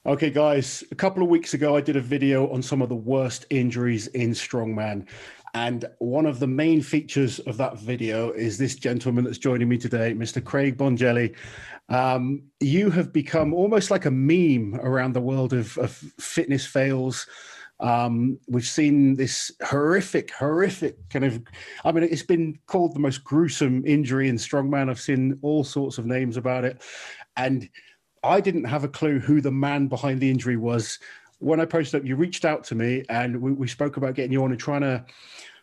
Okay, guys, a couple of weeks ago, I did a video on some of the worst injuries in strongman. And one of the main features of that video is this gentleman that's joining me today, Mr. Craig Bongelli. You have become almost like a meme around the world of fitness fails. We've seen this horrific kind of, I mean, it's been called the most gruesome injury in strongman. I've seen all sorts of names about it. And I didn't have a clue who the man behind the injury was. When I posted up, you reached out to me and we spoke about getting you on and trying to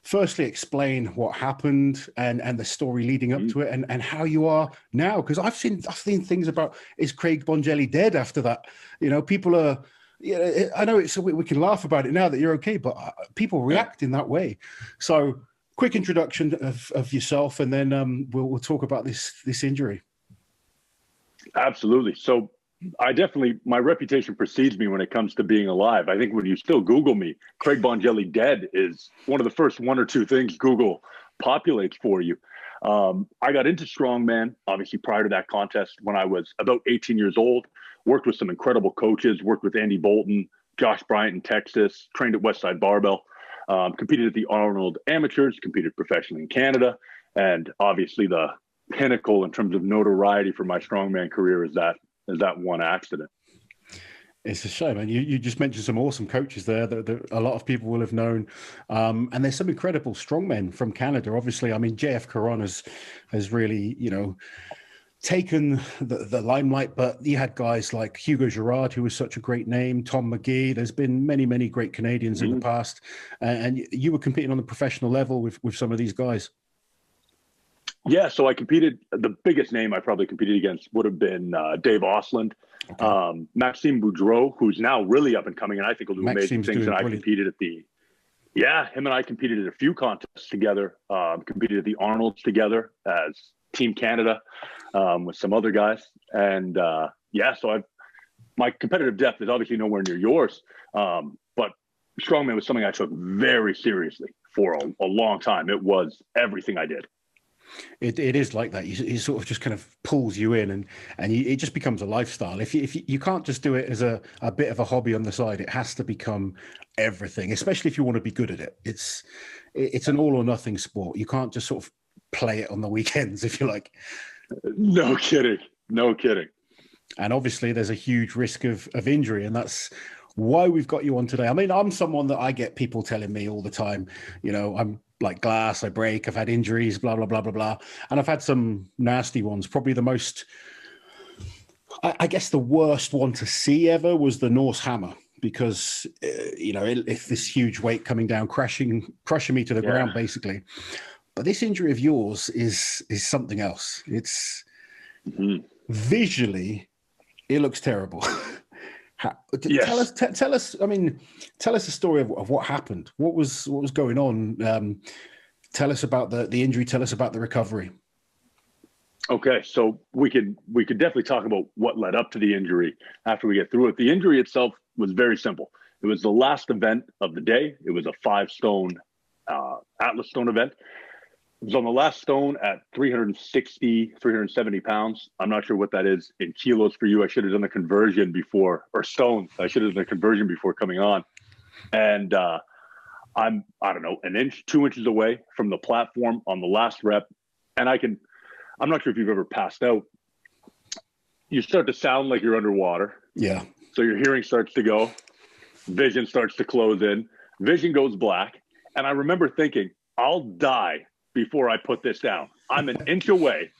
firstly explain what happened and the story leading up to it and how you are now. Because I've seen things about, is Craig Bongelli dead after that? You know, people are, yeah, I know it's, we can laugh about it now that you're okay, but people react in that way. So quick introduction of yourself, and then we'll talk about this injury. Absolutely. So my reputation precedes me when it comes to being alive. I think when you still Google me, Craig Bongelli dead is one of the first one or two things Google populates for you. I got into strongman, obviously prior to that contest when I was about 18 years old, worked with some incredible coaches, worked with Andy Bolton, Josh Bryant in Texas, trained at Westside Barbell, competed at the Arnold Amateurs, competed professionally in Canada. And obviously the pinnacle in terms of notoriety for my strongman career is that one accident. It's a shame, and you just mentioned some awesome coaches there that a lot of people will have known, and there's some incredible strongmen from Canada. Obviously, I mean JF Caron has really taken the limelight, but you had guys like Hugo Girard, who was such a great name, Tom McGee. There's been many great Canadians in the past, and you were competing on the professional level with some of these guys. Yeah, so I competed. The biggest name I probably competed against would have been Dave Osland, okay. Maxime Boudreau, who's now really up and coming, and I think will do amazing things. And I competed at him and I competed at a few contests together. Competed at the Arnolds together as Team Canada with some other guys. And so my competitive depth is obviously nowhere near yours, but strongman was something I took very seriously for a long time. It was everything I did. It is like that. You sort of just kind of pulls you in, and it just becomes a lifestyle. If you can't just do it as a bit of a hobby on the side, it has to become everything. Especially if you want to be good at it. It's an all or nothing sport. You can't just sort of play it on the weekends, if you like. No kidding. And obviously, there's a huge risk of injury, and that's why we've got you on today. I mean, I'm someone that I get people telling me all the time, I'm like glass, I break, I've had injuries, blah, blah, blah, blah, blah. And I've had some nasty ones. Probably the most, I guess the worst one to see ever was the Norse hammer, because, if this huge weight coming down, crushing me to the ground, basically. But this injury of yours is something else. It's visually, it looks terrible. Yes. Tell us. I mean, tell us the story of what happened. What was going on? Tell us about the injury. Tell us about the recovery. Okay, so we could definitely talk about what led up to the injury after we get through it. The injury itself was very simple. It was the last event of the day. It was a 5-stone Atlas stone event. It was on the last stone at 370 pounds. I'm not sure what that is in kilos for you. I should have done the conversion before, or stones. I should have done the conversion before coming on. And I'm, I don't know, 2 inches away from the platform on the last rep. And I'm not sure if you've ever passed out. You start to sound like you're underwater. Yeah. So your hearing starts to go. Vision starts to close in. Vision goes black. And I remember thinking, I'll die before I put this down. I'm an inch away.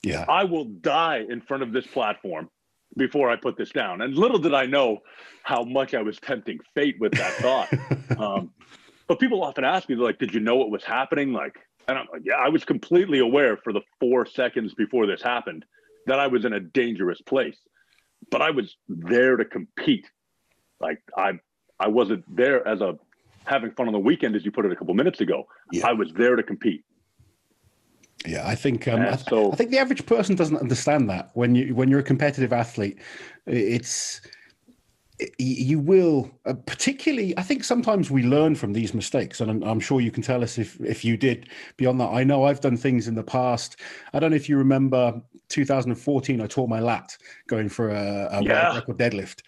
Yeah. I will die in front of this platform before I put this down. And little did I know how much I was tempting fate with that thought. But people often ask me, like, did you know what was happening? And I'm like, yeah, I was completely aware for the 4 seconds before this happened that I was in a dangerous place. But I was there to compete. Like, I wasn't there as having fun on the weekend, as you put it a couple minutes ago. Yeah. I was there to compete. Yeah, I think I think the average person doesn't understand that. When you're a competitive athlete, you will particularly. I think sometimes we learn from these mistakes, and I'm sure you can tell us if you did. Beyond that, I know I've done things in the past. I don't know if you remember 2014. I tore my lat going for a world record deadlift.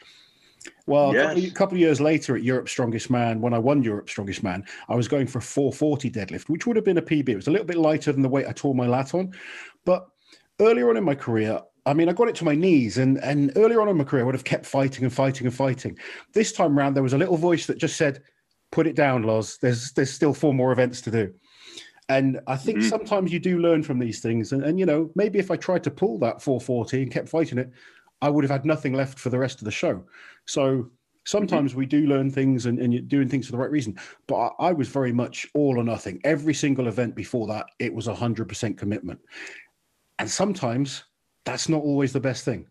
Well, a Yes. couple of years later at Europe's Strongest Man, when I won Europe's Strongest Man, I was going for a 440 deadlift, which would have been a PB. It was a little bit lighter than the weight I tore my lat on. But earlier on in my career, I mean, I got it to my knees, and earlier on in my career, I would have kept fighting and fighting and fighting. This time around, there was a little voice that just said, "Put it down, Loz. There's still 4 more events to do." And I think sometimes you do learn from these things. And, you know, maybe if I tried to pull that 440 and kept fighting it, I would have had nothing left for the rest of the show. So sometimes we do learn things and you're doing things for the right reason. But I was very much all or nothing. Every single event before that, it was 100% commitment. And sometimes that's not always the best thing.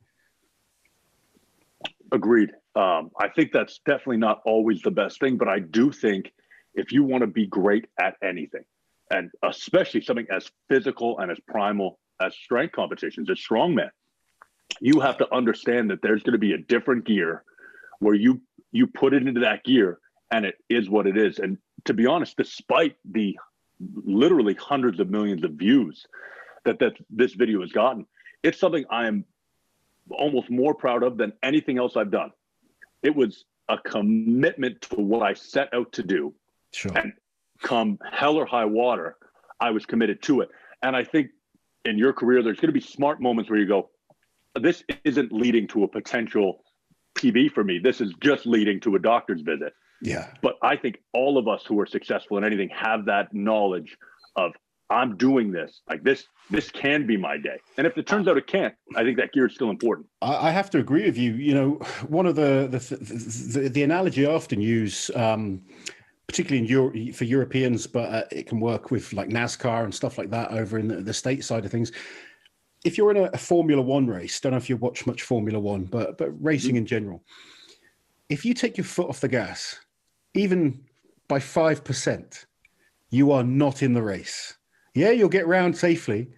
Agreed. I think that's definitely not always the best thing, but I do think if you want to be great at anything, and especially something as physical and as primal as strength competitions, as strongman, you have to understand that there's going to be a different gear where you put it into that gear and it is what it is. And to be honest, despite the literally hundreds of millions of views that this video has gotten, it's something I am almost more proud of than anything else I've done. It was a commitment to what I set out to do. Sure. And come hell or high water, I was committed to it. And I think in your career, there's going to be smart moments where you go, this isn't leading to a potential PB for me. This is just leading to a doctor's visit. Yeah. But I think all of us who are successful in anything have that knowledge of, I'm doing this. Like this can be my day. And if it turns out it can't, I think that gear is still important. I have to agree with you. You know, one of the analogy I often use, particularly for Europeans, but it can work with like NASCAR and stuff like that over in the state side of things. If you're in a Formula One race, don't know if you watch much Formula One, but racing in general, if you take your foot off the gas, even by 5%, you are not in the race. Yeah, you'll get round safely,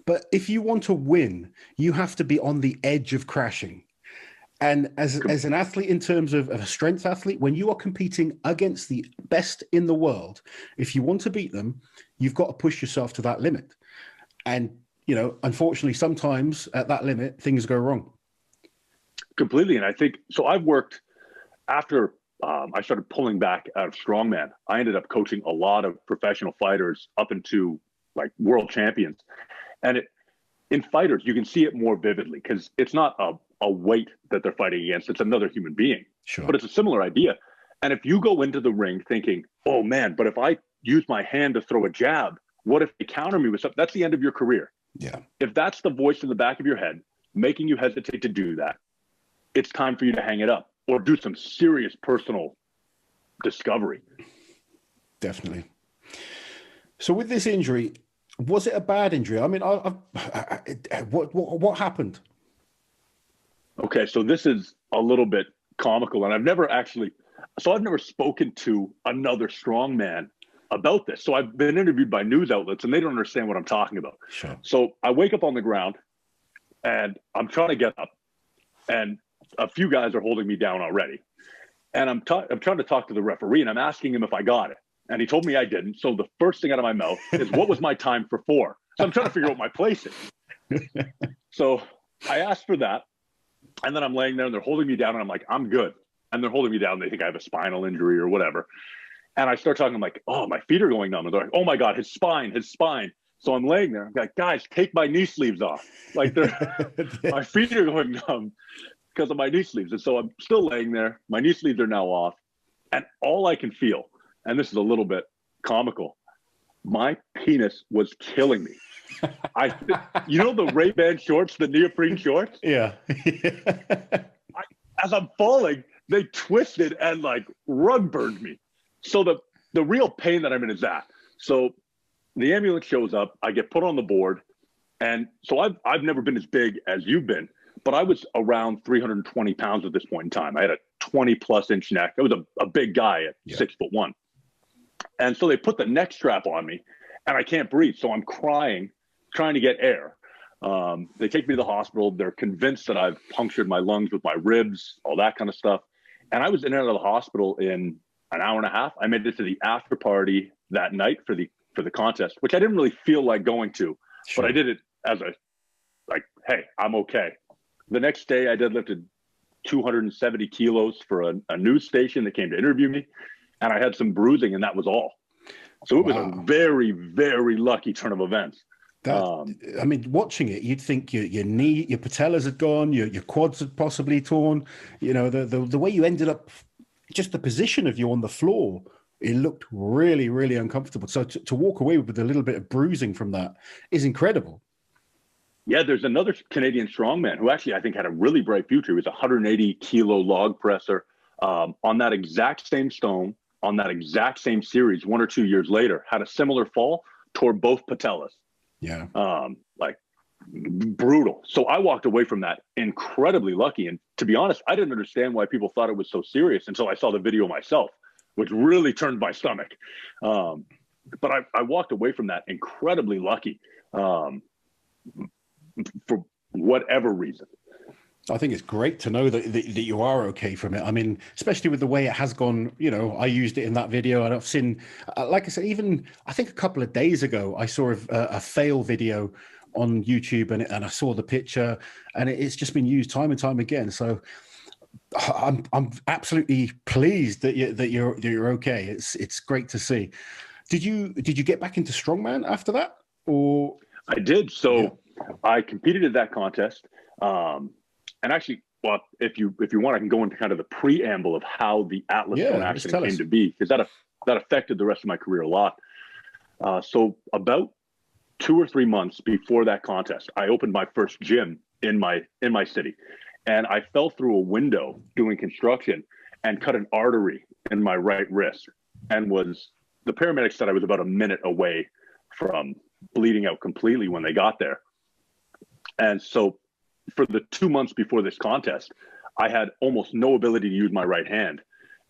but if you want to win, you have to be on the edge of crashing. And as an athlete, in terms of a strength athlete, when you are competing against the best in the world, if you want to beat them, you've got to push yourself to that limit. And, you know, unfortunately, sometimes at that limit, things go wrong. Completely. And I think, so I've worked after I started pulling back out of Strongman, I ended up coaching a lot of professional fighters up into like world champions. And in fighters, you can see it more vividly because it's not a weight that they're fighting against. It's another human being. Sure. But it's a similar idea. And if you go into the ring thinking, oh man, but if I use my hand to throw a jab, what if they counter me with something? That's the end of your career. Yeah. If that's the voice in the back of your head making you hesitate to do that, it's time for you to hang it up or do some serious personal discovery. Definitely. So with this injury, was it a bad injury? I mean, what happened? Okay, so this is a little bit comical, and I've never spoken to another strongman about this. So I've been interviewed by news outlets, and they don't understand what I'm talking about. Sure. So I wake up on the ground, and I'm trying to get up, and a few guys are holding me down already. And I'm trying to talk to the referee, and I'm asking him if I got it. And he told me I didn't. So the first thing out of my mouth is, what was my time for 4? So I'm trying to figure out what my place is. So I asked for that. And then I'm laying there and they're holding me down and I'm like, I'm good. And they're holding me down. They think I have a spinal injury or whatever. And I start talking, I'm like, oh, my feet are going numb. And they're like, oh my God, his spine. So I'm laying there. I'm like, guys, take my knee sleeves off. Like my feet are going numb because of my knee sleeves. And so I'm still laying there. My knee sleeves are now off. And all I can feel, and this is a little bit comical, my penis was killing me. You know the Ray-Ban shorts, the neoprene shorts? Yeah. As I'm falling, they twisted and like rug burned me. So the real pain that I'm in is that. So the ambulance shows up, I get put on the board. And so I've never been as big as you've been, but I was around 320 pounds at this point in time. I had a 20+ inch neck. I was a big guy at 6'1". And so they put the neck strap on me and I can't breathe. So I'm crying, trying to get air. They take me to the hospital. They're convinced that I've punctured my lungs with my ribs, all that kind of stuff. And I was in and out of the hospital in an hour and a half. I made it to the after party that night for the contest, which I didn't really feel like going to, Sure. but I did it as hey, I'm okay. The next day I deadlifted 270 kilos for a news station that came to interview me. And I had some bruising, and that was all. So it was a very, very lucky turn of events. I mean, watching it, you'd think your knee, your patellas had gone, your quads had possibly torn. You know, the way you ended up, just the position of you on the floor, it looked really, really uncomfortable. So to walk away with a little bit of bruising from that is incredible. Yeah, there's another Canadian strongman who actually I think had a really bright future. He was a 180 kilo log presser on that exact same stone, on that exact same series 1 or 2 years later, had a similar fall, tore both patellas. Yeah. Like brutal. So I walked away from that incredibly lucky. And to be honest, I didn't understand why people thought it was so serious until I saw the video myself, which really turned my stomach. But I walked away from that incredibly lucky for whatever reason. I think it's great to know that you are okay from it. I mean, especially with the way it has gone, you know, I used it in that video, and I've seen, like I said, even I think a couple of days ago, I saw a fail video on YouTube, and I saw the picture, and it's just been used time and time again. So I'm absolutely pleased that you're okay. It's great to see. Did you get back into strongman after that, or? I did. So yeah. I competed in that contest. And actually, well, if you want, I can go into kind of the preamble of how the Atlas Stone accident came to be, because that affected the rest of my career a lot. So about 2 or 3 months before that contest, I opened my first gym in my city, and I fell through a window doing construction and cut an artery in my right wrist, and the paramedics said I was about a minute away from bleeding out completely when they got there. And so for the 2 months before this contest, I had almost no ability to use my right hand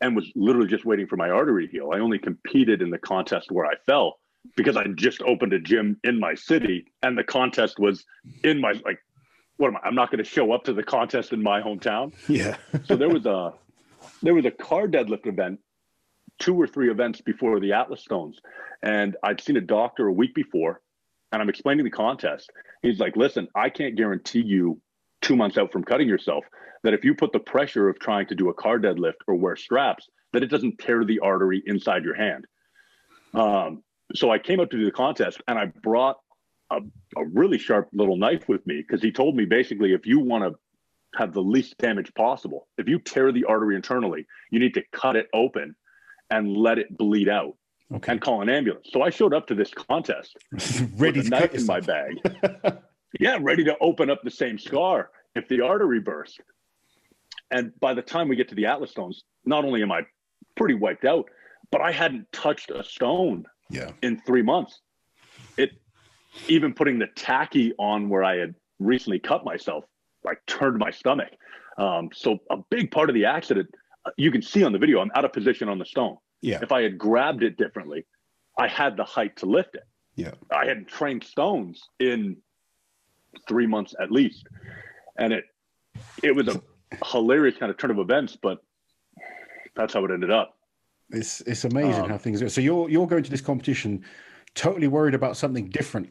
and was literally just waiting for my artery to heal. I only competed in the contest where I fell because I just opened a gym in my city, and the contest was in my, like, what am I? I'm not going to show up to the contest in my hometown. Yeah. So there was a car deadlift event 2 or 3 events before the Atlas Stones. And I'd seen a doctor a week before, and I'm explaining the contest. He's like, listen, I can't guarantee you 2 months out from cutting yourself that if you put the pressure of trying to do a car deadlift or wear straps, that it doesn't tear the artery inside your hand. So I came out to do the contest, and I brought a really sharp little knife with me, because he told me basically, if you want to have the least damage possible, if you tear the artery internally, you need to cut it open and let it bleed out. Okay. And call an ambulance. So I showed up to this contest ready with a knife in my bag. Yeah, ready to open up the same scar if the artery burst. And by the time we get to the Atlas Stones, not only am I pretty wiped out, but I hadn't touched a stone in 3 months. Even putting the tacky on where I had recently cut myself, like, turned my stomach. So a big part of the accident, you can see on the video, I'm out of position on the stone. Yeah. If I had grabbed it differently, I had the height to lift it. Yeah. I hadn't trained stones in 3 months at least. And it was a hilarious kind of turn of events, but that's how it ended up. It's amazing how things go. So you're going to this competition totally worried about something different.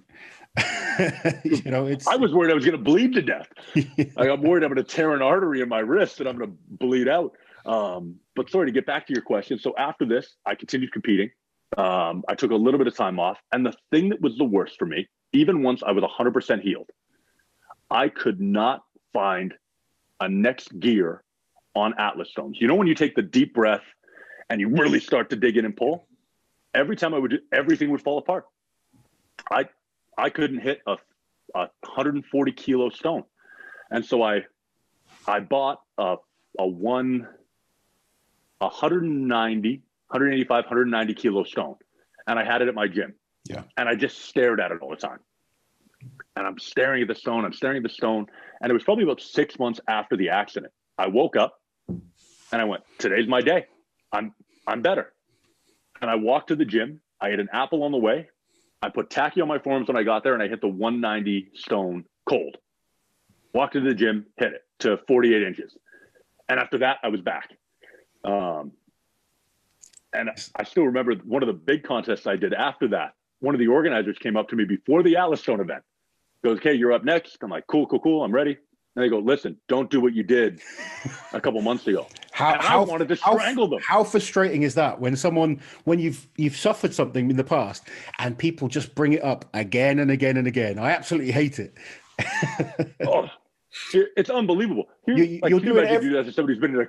You know, I was worried I was going to bleed to death. Like, I'm worried I'm going to tear an artery in my wrist and I'm going to bleed out. But sorry, to get back to your question. So after this, I continued competing. I took a little bit of time off. And the thing that was the worst for me, even once I was 100% healed, I could not find a next gear on Atlas Stones. You know, when you take the deep breath and you really start to dig in and pull, every time I would do, everything would fall apart. I couldn't hit a 140 kilo stone. And so I bought a 190 kilo stone, and I had it at my gym. Yeah. And I just stared at it all the time. And I'm staring at the stone. And it was probably about 6 months after the accident. I woke up and I went, today's my day. I'm better. And I walked to the gym. I ate an apple on the way. I put tacky on my forearms when I got there, and I hit the 190 stone cold. Walked into the gym, hit it to 48 inches. And after that, I was back. And I still remember one of the big contests I did after that. One of the organizers came up to me before the Atlas Stone event. Goes, okay, you're up next. I'm like, cool. I'm ready. And they go, listen, don't do what you did a couple months ago. I wanted to strangle them. How frustrating is that when you've suffered something in the past and people just bring it up again and again and again? I absolutely hate it. Oh, it's unbelievable. You're doing as somebody who's been in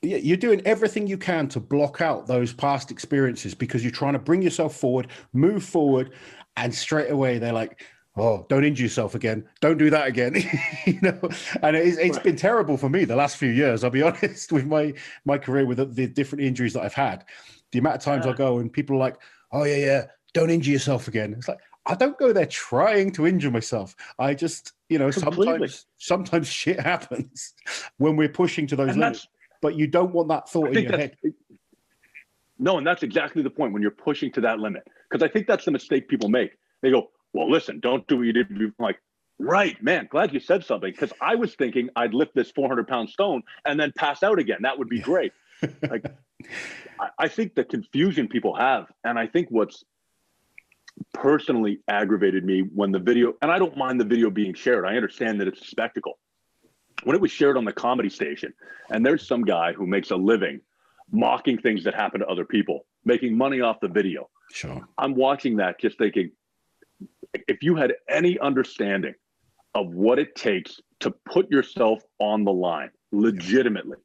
you're doing everything you can to block out those past experiences because you're trying to bring yourself forward, move forward, and straight away they're like, oh, don't injure yourself again. Don't do that again. And it's been terrible for me the last few years. I'll be honest with my career with the different injuries that I've had. The amount of times I go and people are like, oh yeah, don't injure yourself again. It's like, I don't go there trying to injure myself. I just, sometimes shit happens when we're pushing to those limits. But you don't want that thought in your head. No, and that's exactly the point when you're pushing to that limit. Because I think that's the mistake people make. They go, well, listen, don't do what you did. I'm like, right, man, glad you said something. Because I was thinking I'd lift this 400-pound stone and then pass out again. That would be great. Like, I think the confusion people have, and I think what's personally aggravated me when the video, and I don't mind the video being shared. I understand that it's a spectacle. When it was shared on the comedy station, and there's some guy who makes a living mocking things that happen to other people, making money off the video. Sure. I'm watching that just thinking, if you had any understanding of what it takes to put yourself on the line legitimately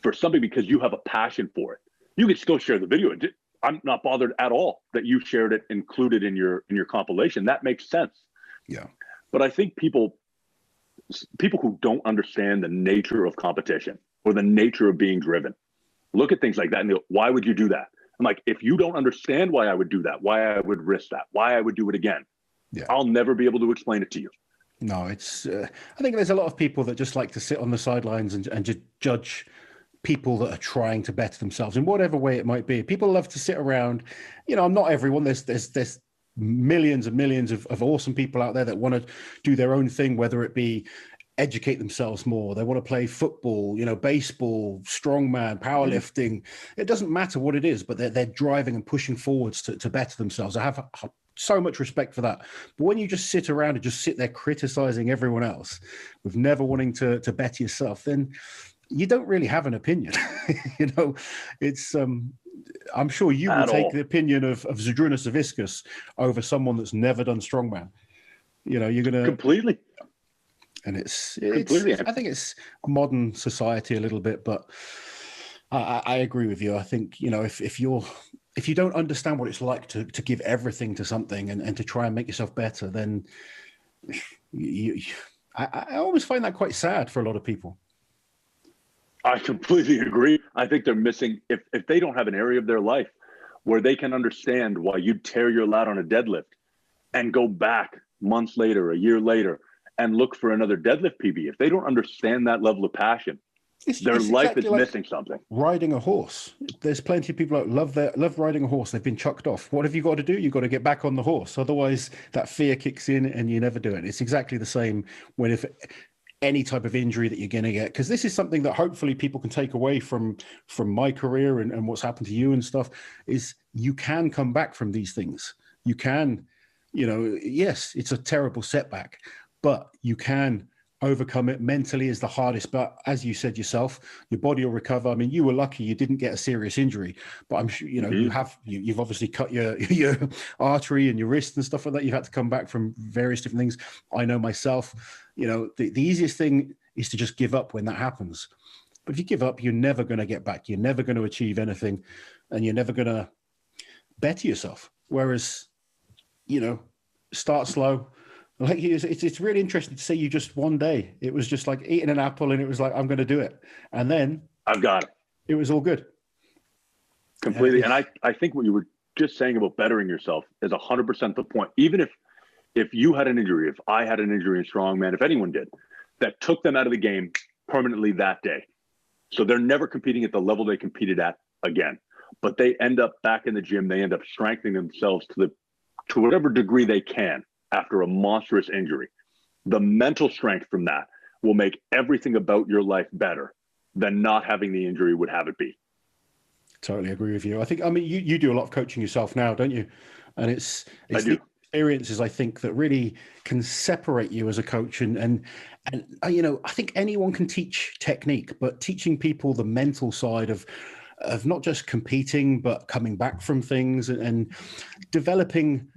for something because you have a passion for it, you could still share the video. I'm not bothered at all that you shared it included in your compilation. That makes sense. Yeah. But I think people who don't understand the nature of competition or the nature of being driven look at things like that and go, why would you do that? I'm like, if you don't understand why I would do that, why I would risk that, why I would do it again, I'll never be able to explain it to you. No, it's I think there's a lot of people that just like to sit on the sidelines and just judge people that are trying to better themselves in whatever way it might be. People love to sit around, I'm not everyone. There's millions and millions of awesome people out there that want to do their own thing, whether it be educate themselves more, they want to play football, baseball, strongman, powerlifting. It doesn't matter what it is, but they're driving and pushing forwards to better themselves. I have so much respect for that. But when you just sit around and just sit there criticizing everyone else with never wanting to better yourself, then you don't really have an opinion. It's I'm sure you will take the opinion of Zydrunas Savickas over someone that's never done strongman. You're gonna completely. And it's I think it's modern society a little bit, but I agree with you. I think if you don't understand what it's like to give everything to something and to try and make yourself better, then I always find that quite sad for a lot of people. I completely agree. I think they're missing, if they don't have an area of their life where they can understand why you'd tear your lat on a deadlift and go back months later, a year later, and look for another deadlift PB. If they don't understand that level of passion, their life is missing something. Riding a horse. There's plenty of people that love riding a horse. They've been chucked off. What have you got to do? You've got to get back on the horse. Otherwise, that fear kicks in and you never do it. It's exactly the same if any type of injury that you're going to get, because this is something that hopefully people can take away from my career and what's happened to you and stuff, is you can come back from these things. You can, yes, it's a terrible setback, but you can overcome it. Mentally is the hardest, but as you said yourself, your body will recover. I mean, you were lucky you didn't get a serious injury, but I'm sure you've obviously cut your artery and your wrist and stuff like that. You've had to come back from various different things. I know myself, the easiest thing is to just give up when that happens. But if you give up, you're never going to get back. You're never going to achieve anything, and you're never going to better yourself. Whereas, start slow. Like it's really interesting to see you just one day. It was just like eating an apple, and it was like, I'm going to do it, and then I've got it. It was all good. Completely. And I think what you were just saying about bettering yourself is 100% the point. Even if you had an injury, if I had an injury in strongman, if anyone did, that took them out of the game permanently that day, so they're never competing at the level they competed at again. But they end up back in the gym. They end up strengthening themselves to whatever degree they can after a monstrous injury. The mental strength from that will make everything about your life better than not having the injury would have it be. Totally agree with you. I mean, you do a lot of coaching yourself now, don't you? And it's I do. experiences, I think, that really can separate you as a coach. And you know, I think anyone can teach technique, but teaching people the mental side of not just competing, but coming back from things and developing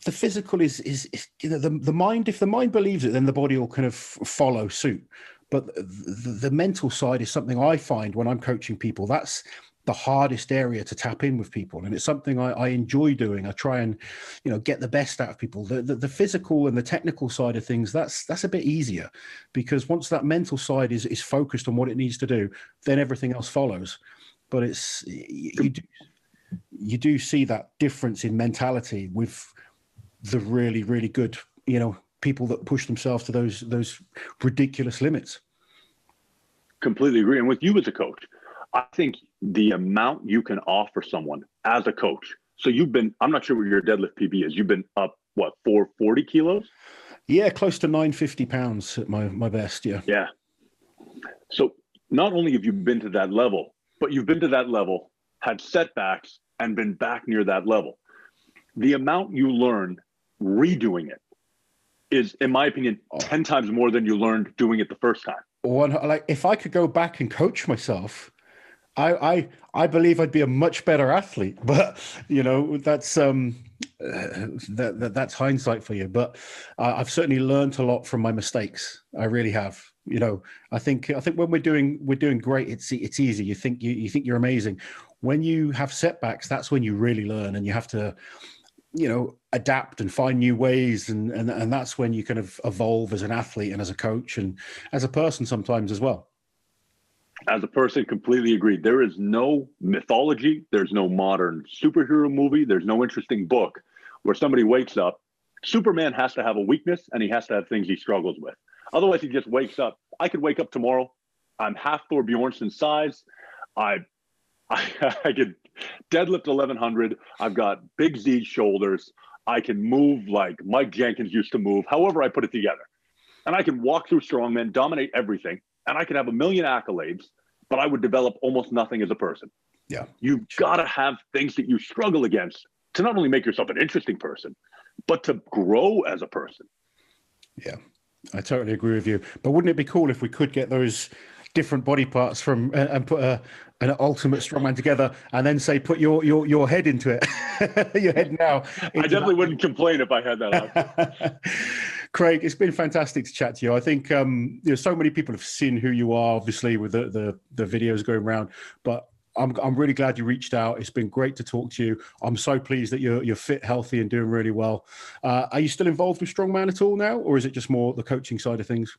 the physical is you know, the mind. If the mind believes it, then the body will kind of follow suit. But the mental side is something I find when I'm coaching people. That's the hardest area to tap in with people, and it's something I enjoy doing. I try and, you know, get the best out of people. The physical and the technical side of things, that's a bit easier, because once that mental side is focused on what it needs to do, then everything else follows. But it's you do see that difference in mentality with the really, really good, you know, people that push themselves to those ridiculous limits. Completely agree. And with you as a coach, I think the amount you can offer someone as a coach. So I'm not sure what your deadlift PB is. You've been up, what, 440 kilos? Yeah, close to 950 pounds at my best. Yeah. Yeah. So not only have you been to that level, but you've been to that level, had setbacks, and been back near that level. The amount you learn redoing it is, in my opinion, 10 times more than you learned doing it the first time. Like, if I could go back and coach myself, I believe I'd be a much better athlete. But you know, that's that's hindsight for you. But I've certainly learned a lot from my mistakes. I really have. You know, I think when we're doing great, it's easy. You think you're amazing. When you have setbacks, that's when you really learn, and you have to, you know, adapt and find new ways, and that's when you kind of evolve as an athlete and as a coach and as a person sometimes as well. As a person, completely agreed. There is no mythology. There's no modern superhero movie. There's no interesting book where somebody wakes up. Superman has to have a weakness, and he has to have things he struggles with. Otherwise, he just wakes up. I could wake up tomorrow. I'm half Thor Bjornsson's size. I could deadlift 1100. I've got big Z shoulders. I can move like Mike Jenkins used to move, however I put it together. And I can walk through Strongman, dominate everything. And I could have a million accolades, but I would develop almost nothing as a person. Yeah. You've got to have things that you struggle against to not only make yourself an interesting person, but to grow as a person. Yeah, I totally agree with you. But wouldn't it be cool if we could get those different body parts from and put an ultimate strongman together, and then say, put your head into it, your head now. I definitely wouldn't complain if I had that option. Craig, it's been fantastic to chat to you. I think you know, so many people have seen who you are, obviously, with the videos going around. But I'm really glad you reached out. It's been great to talk to you. I'm so pleased that you're fit, healthy, and doing really well. Are you still involved with Strongman at all now, or is it just more the coaching side of things?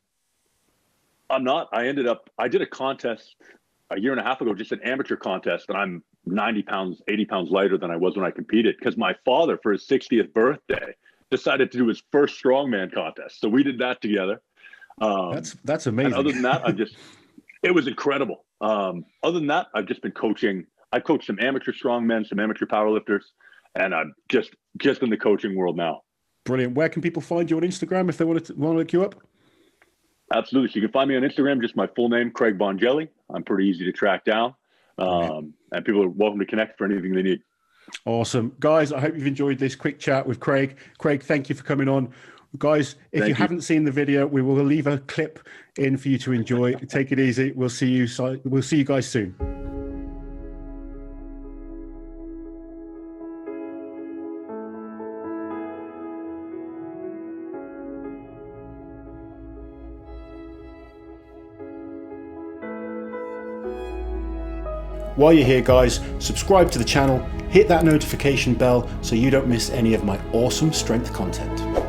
I'm not. I did a contest a year and a half ago, just an amateur contest, and I'm 90 pounds, 80 pounds lighter than I was when I competed, because my father, for his 60th birthday, decided to do his first strongman contest. So we did that together. That's amazing. And other than that, it was incredible. Other than that, I've just been coaching. I coached some amateur strongmen, some amateur powerlifters, and I'm just in the coaching world now. Brilliant. Where can people find you on Instagram if they want to look you up? Absolutely. So you can find me on Instagram, just my full name, Craig Bongelli. I'm pretty easy to track down. And people are welcome to connect for anything they need. Awesome. Guys, I hope you've enjoyed this quick chat with Craig. Craig, thank you for coming on. Guys, if you haven't seen the video, we will leave a clip in for you to enjoy. Take it easy. We'll see you guys soon. While you're here, guys, subscribe to the channel, hit that notification bell so you don't miss any of my awesome strength content.